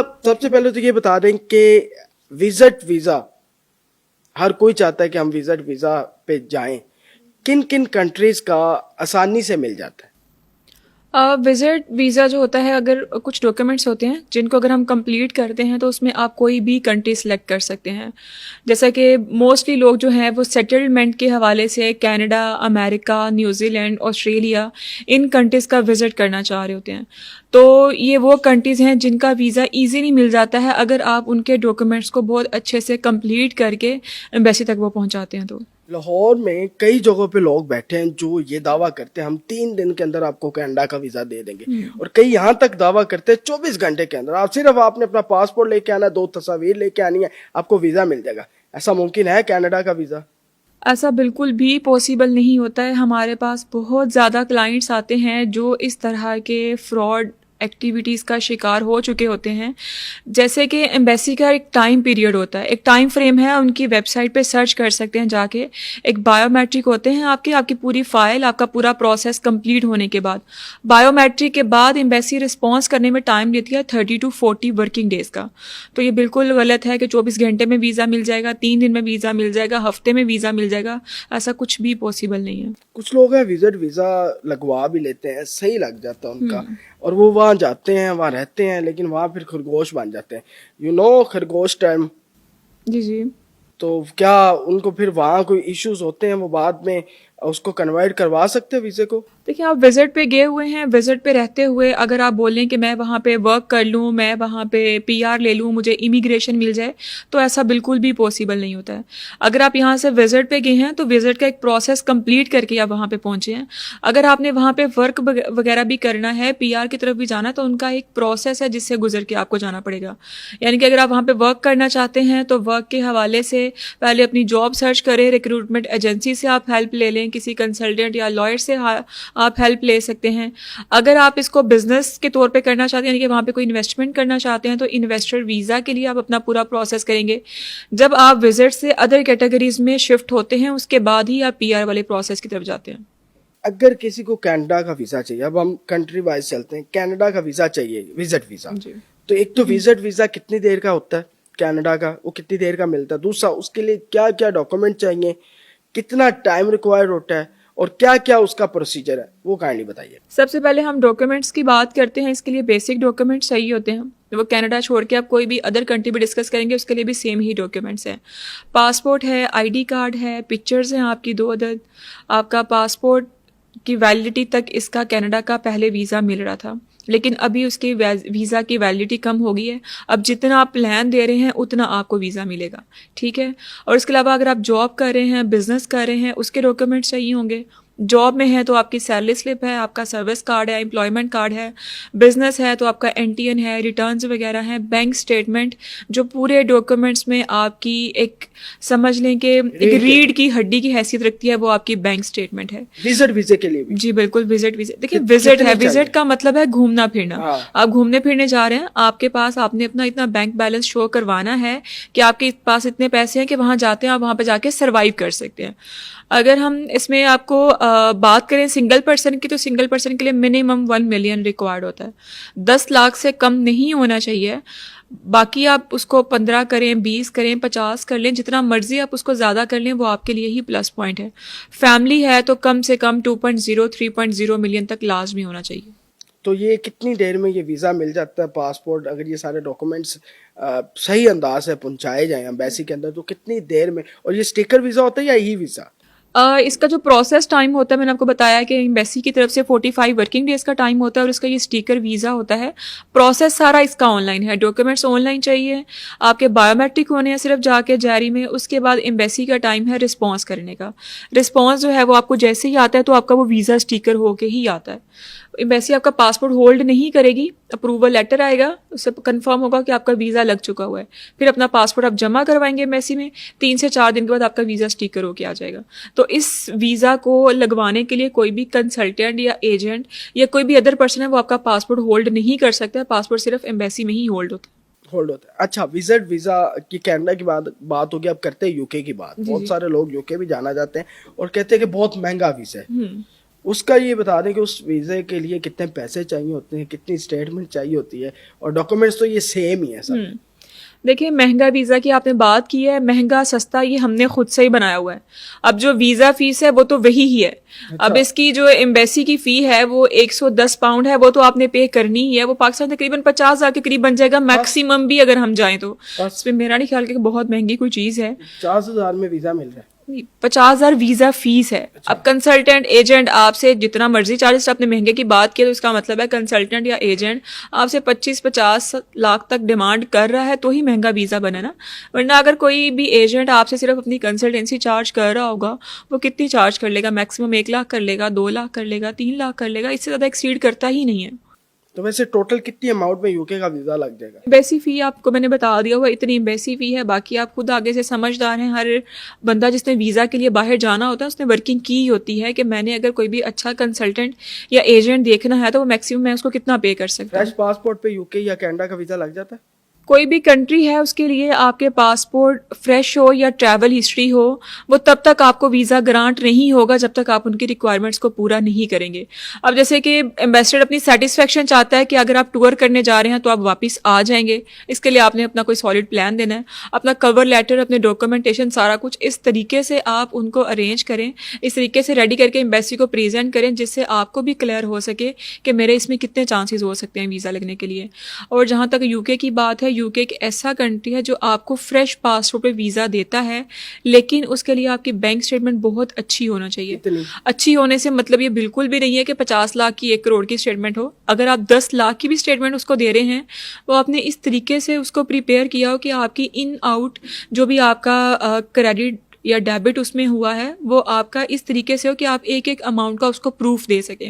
सबसे पहले तो ये बता दें कि विजिट वीज़ा हर कोई चाहता है कि हम विजिट वीज़ा पे जाएं, किन किन कंट्रीज़ का आसानी से मिल जाता है? विज़िट वीज़ा जो होता है, अगर कुछ डॉक्यूमेंट्स होते हैं जिनको अगर हम कंप्लीट करते हैं तो उसमें आप कोई भी कंट्री सेलेक्ट कर सकते हैं। जैसा कि मोस्टली लोग जो हैं वो सेटलमेंट के हवाले से कनाडा, अमेरिका, न्यूजीलैंड, ऑस्ट्रेलिया, इन कंट्रीज़ का विज़िट करना चाह रहे होते हैं। तो ये वो कंट्रीज़ हैं जिनका वीज़ा ईज़िली मिल जाता है अगर आप उनके डॉक्यूमेंट्स को बहुत अच्छे से कंप्लीट करके एम्बेसी तक वो पहुँचाते हैं तो। लाहौर में कई जगहों पे लोग बैठे हैं जो ये दावा करते हैं हम 3 दिन के अंदर आपको कनाडा का वीज़ा दे देंगे, और कई यहाँ तक दावा करते हैं 24 घंटे के अंदर आपने अपना पासपोर्ट लेके आना, 2 तस्वीर लेके आनी है, आपको वीज़ा मिल जाएगा। ऐसा मुमकिन है कनाडा का वीज़ा? ऐसा बिल्कुल भी पॉसिबल नहीं होता है। हमारे पास बहुत ज़्यादा क्लाइंट्स आते हैं जो इस तरह के फ्रॉड एक्टिविटीज़ का शिकार हो चुके होते हैं। जैसे कि एम्बेसी का एक टाइम पीरियड होता है, एक टाइम फ्रेम है, उनकी वेबसाइट पे सर्च कर सकते हैं जाके। एक बायोमेट्रिक होते हैं आपकी पूरी फाइल, आपका पूरा प्रोसेस कंप्लीट होने के बाद, बायोमेट्रिक के बाद एम्बेसी रिस्पॉन्स करने में टाइम लेती है 30 to 40 वर्किंग डेज़ का। तो ये बिल्कुल गलत है कि 24 घंटे में वीज़ा मिल जाएगा, 3 दिन में वीज़ा मिल जाएगा, हफ्ते में वीज़ा मिल जाएगा। ऐसा कुछ भी पॉसिबल नहीं है। कुछ लोग हैं विजिट वीज़ा लगवा भी लेते हैं, सही लग जाता है उनका, और वो वहाँ जाते हैं, वहाँ रहते हैं, लेकिन वहाँ फिर खरगोश बन जाते हैं, खरगोश टाइम। जी जी। तो क्या उनको फिर वहाँ कोई इश्यूज होते हैं, वो बाद में उसको कन्वर्ट करवा सकते हैं वीज़े को? देखिए, आप विजिट पे गए हुए हैं, विजिट पे रहते हुए अगर आप बोलें कि मैं वहाँ पे वर्क कर लूँ, मैं वहाँ पे पीआर ले लूँ, मुझे इमिग्रेशन मिल जाए, तो ऐसा बिल्कुल भी पॉसिबल नहीं होता है। अगर आप यहाँ से विजिट पे गए हैं तो विजिट का एक प्रोसेस कंप्लीट करके आप वहाँ पे पहुँचे हैं। अगर आपने वहाँ पे वर्क वगैरह भी करना है, पीआर की तरफ भी जाना है, तो उनका एक प्रोसेस है जिससे गुजर के आपको जाना पड़ेगा। यानी कि अगर आप वहाँ पे वर्क करना चाहते हैं तो वर्क के हवाले से पहले अपनी जॉब सर्च करें, रिक्रूटमेंट एजेंसी से आप हेल्प ले लें, किसी कंसल्टेंट या लॉयर से आप हेल्प ले सकते हैं। अगर आप इसको बिजनेस के तौर पे करना चाहते हैं, यानी कि वहाँ पे कोई इन्वेस्टमेंट करना चाहते हैं, तो इन्वेस्टर वीज़ा के लिए आप अपना पूरा प्रोसेस करेंगे। जब आप विजिट से अदर कैटेगरीज में शिफ्ट होते हैं उसके बाद ही आप पीआर वाले प्रोसेस की तरफ जाते हैं। अगर किसी को कनाडा का वीज़ा चाहिए, अब हम कंट्री वाइज चलते हैं, कनाडा का वीज़ा चाहिए, विजिट वीज़ा, जी। तो एक तो विजिट वीज़ा कितनी देर का होता है कनाडा का, वो कितनी देर का मिलता है? दूसरा, उसके लिए क्या क्या डॉक्यूमेंट चाहिए, कितना टाइम रिक्वायर्ड होता है, और क्या क्या उसका प्रोसीजर है, वो काइंडली बताइए। सबसे पहले हम डॉक्यूमेंट्स की बात करते हैं। इसके लिए बेसिक डॉक्यूमेंट्स चाहिए होते हैं, वो कनाडा छोड़ के आप कोई भी अदर कंट्री भी डिस्कस करेंगे उसके लिए भी सेम ही डॉक्यूमेंट्स हैं। पासपोर्ट है, आईडी कार्ड है, पिक्चर्स हैं आपकी 2 अदद। आपका पासपोर्ट की वैलिडिटी तक इसका कनाडा का पहले वीज़ा मिल रहा था, लेकिन अभी उसकी वीज़ा की वैलिडिटी कम हो गई है। अब जितना आप प्लान दे रहे हैं उतना आपको वीज़ा मिलेगा, ठीक है। और इसके अलावा अगर आप जॉब कर रहे हैं, बिजनेस कर रहे हैं, उसके डॉक्यूमेंट्स चाहिए होंगे। जॉब में है तो आपकी सैलरी स्लिप है, आपका सर्विस कार्ड है, एम्प्लॉयमेंट कार्ड है। बिजनेस है तो आपका एनटीएन है, रिटर्न्स वगैरह हैं, बैंक स्टेटमेंट, जो पूरे डॉक्यूमेंट्स में आपकी एक समझ लें कि एक रीढ़ की हड्डी की हैसियत रखती है, वो आपकी बैंक स्टेटमेंट है। विजिट वीज़े के लिए भी? जी बिल्कुल, विजिट देखिए, विजिट है, विजिट का मतलब है घूमना फिरना। हाँ। आप घूमने फिरने जा रहे हैं, आपके पास आपने अपना इतना बैंक बैलेंस शो करवाना है कि आपके पास इतने पैसे हैं कि वहां जाते हैं आप वहां पे जाके सरवाइव कर सकते हैं। अगर हम इसमें आपको बात करें सिंगल पर्सन की, तो सिंगल पर्सन के लिए मिनिमम 1 मिलियन रिक्वायर्ड होता है, 10 लाख से कम नहीं होना चाहिए। बाकी आप उसको 15 करें, 20 करें, 50 कर लें, जितना मर्जी आप उसको ज़्यादा कर लें, वो आपके लिए ही प्लस पॉइंट है। फैमिली है तो कम से कम 2.0 3.0 मिलियन तक लाजमी होना चाहिए। तो ये कितनी देर में ये वीज़ा मिल जाता है? पासपोर्ट, अगर ये सारे डॉक्यूमेंट्स सही अंदाज से पहुंचाए जाएं एम्बेसी के अंदर, तो कितनी देर में? और ये स्टिकर वीज़ा होता है या ई वीज़ा? इसका जो प्रोसेस टाइम होता है, मैंने आपको बताया कि एम्बेसी की तरफ से 45 वर्किंग डेज का टाइम होता है, और इसका ये स्टिकर वीज़ा होता है। प्रोसेस सारा इसका ऑनलाइन है, डॉक्यूमेंट्स ऑनलाइन चाहिए, आपके बायोमेट्रिक होने हैं सिर्फ जाके जारी में। उसके बाद एम्बेसी का टाइम है रिस्पॉन्स करने का। रिस्पॉन्स जो है वो आपको जैसे ही आता है तो आपका वो वीज़ा स्टिकर होके ही आता है। एम्बेसी आपका पासपोर्ट होल्ड नहीं करेगी, अप्रूवल लेटर आएगा, उससे कंफर्म होगा कि आपका वीज़ा लग चुका हुआ है। फिर अपना पासपोर्ट आप जमा करवाएंगे एम्बेसी में, 3 से 4 दिन के बाद आपका वीज़ा स्टिकर होके आ जाएगा। तो इस वीज़ा को लगवाने के लिए कोई भी कंसल्टेंट या एजेंट या कोई भी अदर पर्सन है वो आपका पासपोर्ट होल्ड नहीं कर सकता। पासपोर्ट सिर्फ एम्बेसी में ही होल्ड होता है। अच्छा, विजिट वीज़ा की कनाडा की बात होगी, अब करते हैं यूके की बात। बहुत सारे लोग यूके भी जाना चाहते हैं और कहते हैं कि बहुत महंगा वीज़ा है। उसका ये बता दें कि उस वीज़े के लिए कितने पैसे चाहिए होते हैं, कितनी स्टेटमेंट चाहिए होती है, और डॉक्यूमेंट्स तो ये सेम ही है सब। देखिए, महंगा वीज़ा की आपने बात की है, महंगा सस्ता ये हमने खुद से ही बनाया हुआ है। अब जो वीज़ा फीस है वो तो वही ही है। अब इसकी जो एम्बेसी की फ़ी है वो 110 पाउंड है, वो तो आपने पे करनी ही है। वो पाकिस्तान तकरीबन 50,000 के करीब बन जाएगा मैक्सिमम भी, अगर हम जाएं तो। इसमें मेरा नहीं ख्याल कि बहुत महंगी कोई चीज़ है। 50,000 में वीज़ा मिल रहा है। 50,000 वीजा फीस है। अब कंसल्टेंट एजेंट आपसे जितना मर्जी चार्जेस, आपने महंगे की बात की तो इसका मतलब है कंसल्टेंट या एजेंट आपसे 25-50 लाख तक डिमांड कर रहा है तो ही महंगा वीजा बना ना। वरना अगर कोई भी एजेंट आपसे सिर्फ अपनी कंसल्टेंसी चार्ज कर रहा होगा, वो कितनी चार्ज कर लेगा? मैक्सिमम 1 लाख कर लेगा, 2 लाख कर लेगा, 3 लाख कर लेगा, इससे ज्यादा एक्सीड करता ही नहीं है। तो वैसे टोटल कितनी अमाउंट में यूके का वीज़ा लग जाएगा? एम्बेसी फ़ी आपको मैंने बता दिया हुआ, इतनी एम्बेसी फ़ी है। बाकी आप खुद आगे से समझदार हैं। हर बंदा जिसने वीज़ा के लिए बाहर जाना होता है उसने वर्किंग की होती है कि मैंने अगर कोई भी अच्छा कंसल्टेंट या एजेंट देखना है तो वो मैक्सिमम मैं उसको कितना पे कर सकता हूँ। फ्रेश पासपोर्ट पे यूके या कनाडा का वीज़ा लग जाता है? कोई भी कंट्री है उसके लिए आपके पासपोर्ट फ्रेश हो या ट्रैवल हिस्ट्री हो, वो तब तक आपको वीज़ा ग्रांट नहीं होगा जब तक आप उनकी रिक्वायरमेंट्स को पूरा नहीं करेंगे। अब जैसे कि एम्बेसडर अपनी सेटिस्फेक्शन चाहता है कि अगर आप टूर करने जा रहे हैं तो आप वापस आ जाएंगे, इसके लिए आपने अपना कोई सॉलिड प्लान देना है। अपना कवर लेटर, अपने डॉक्यूमेंटेशन, सारा कुछ इस तरीके से आप उनको अरेंज करें, इस तरीके से रेडी करके एम्बेसी को प्रेजेंट करें जिससे आपको भी क्लियर हो सके कि मेरे इसमें कितने चांसेस हो सकते हैं वीज़ा लगने के लिए। और जहाँ तक यूके की बात है, यूके एक ऐसा कंट्री है जो आपको फ्रेश पासपोर्ट पे वीज़ा देता है, लेकिन उसके लिए आपकी बैंक स्टेटमेंट बहुत अच्छी होना चाहिए। अच्छी होने से मतलब ये बिल्कुल भी नहीं है कि 50 लाख की 1 करोड़ की स्टेटमेंट हो। अगर आप 10 लाख की भी स्टेटमेंट उसको दे रहे हैं, वो आपने इस तरीके से उसको प्रिपेयर किया हो कि आपकी इन आउट जो भी आपका क्रेडिट या डेबिट उसमें हुआ है वो आपका इस तरीके से हो कि आप एक एक अमाउंट का उसको प्रूफ दे सकें।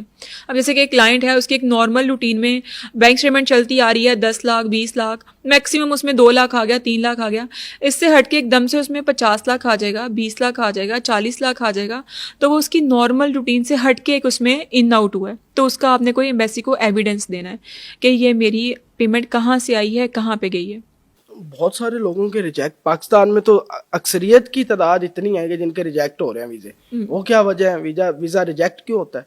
अब जैसे कि एक क्लाइंट है, उसकी एक नॉर्मल रूटीन में बैंक स्टेटमेंट चलती आ रही है 10 लाख 20 लाख, मैक्सिमम उसमें 2 लाख आ गया, 3 लाख आ गया। इससे हटके एकदम से उसमें 50 लाख आ जाएगा, 20 लाख आ जाएगा, 40 लाख आ जाएगा, तो वो उसकी नॉर्मल रूटीन से हटके एक उसमें इन आउट हुआ है। तो उसका आपने कोई एम्बेसी को एविडेंस देना है कि ये मेरी पेमेंट कहाँ से आई है, कहाँ पे गई है। बहुत सारे लोगों के रिजेक्ट, पाकिस्तान में तो अक्सरियत की तादाद इतनी है कि जिनके रिजेक्ट हो रहे हैं वीज़े। वो क्या वजह है? वीज़ा रिजेक्ट क्यों होता है?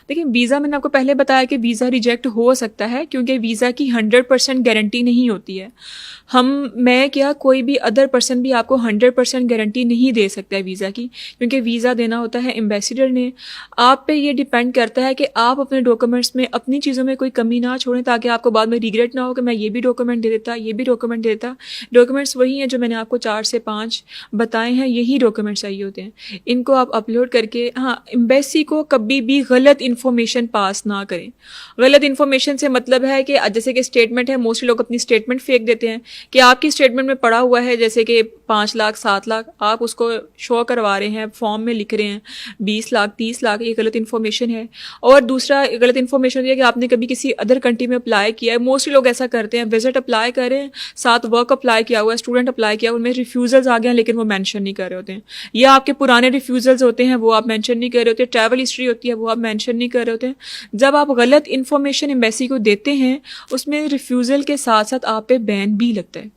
देखिए, वीज़ा मैंने आपको पहले बताया कि वीज़ा रिजेक्ट हो सकता है क्योंकि वीज़ा की 100% गारंटी नहीं होती है। मैं क्या कोई भी अदर पर्सन भी आपको 100% गारंटी नहीं दे सकता है वीज़ा की, क्योंकि वीज़ा देना होता है एम्बेसडर ने। आप पे ये डिपेंड करता है कि आप अपने डॉक्यूमेंट्स में अपनी चीज़ों में कोई कमी ना छोड़ें ताकि आपको बाद में रिग्रेट ना हो कि मैं ये भी डॉक्यूमेंट दे देता, ये भी डॉक्यूमेंट दे देता। डॉक्यूमेंट्स वही हैं जो मैंने आपको 4 से 5 बताए हैं, यही डॉक्यूमेंट चाहिए होते हैं। इनको आप अपलोड करके, हाँ, एम्बेसी को कभी भी गलत इन्फॉर्मेशन पास ना करें। गलत इन्फॉर्मेशन से मतलब है कि जैसे कि स्टेटमेंट है, मोस्टली लोग अपनी स्टेटमेंट फेंक देते हैं कि आपकी स्टेटमेंट में पड़ा हुआ है जैसे कि 5 लाख 7 लाख, आप उसको शो करवा रहे हैं, फॉर्म में लिख रहे हैं 20 लाख 30 लाख, ये गलत इन्फॉर्मेशन है। और दूसरा गलत इन्फॉर्मेशन ये कि आपने कभी किसी अदर कंट्री में अप्लाई किया है। मोस्टली लोग ऐसा करते हैं, विजिट अप्लाई कर रहे हैं, साथ वर्क अप्लाई किया हुआ है, स्टूडेंट अप्लाई किया, उनमें रिफ्यूजल्स आ गए हैं लेकिन वो मेंशन नहीं कर रहे होते हैं, या आपके पुराने रिफ्यूजल्स होते हैं वो आप मेंशन नहीं कर रहे होते, ट्रैवल हिस्ट्री होती है वो आप मेंशन नहीं कर रहे होते हैं। जब आप गलत इन्फॉर्मेशन एम्बेसी को देते हैं उसमें रिफ्यूजल के साथ साथ आप पे बैन भी लगता है।